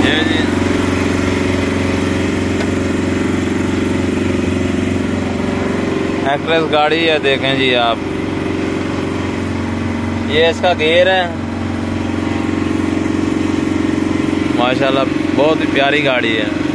ये जी एक्ट्रेस गाड़ी है, देखें जी आप। ये इसका गियर है, माशाल्लाह बहुत ही प्यारी गाड़ी है।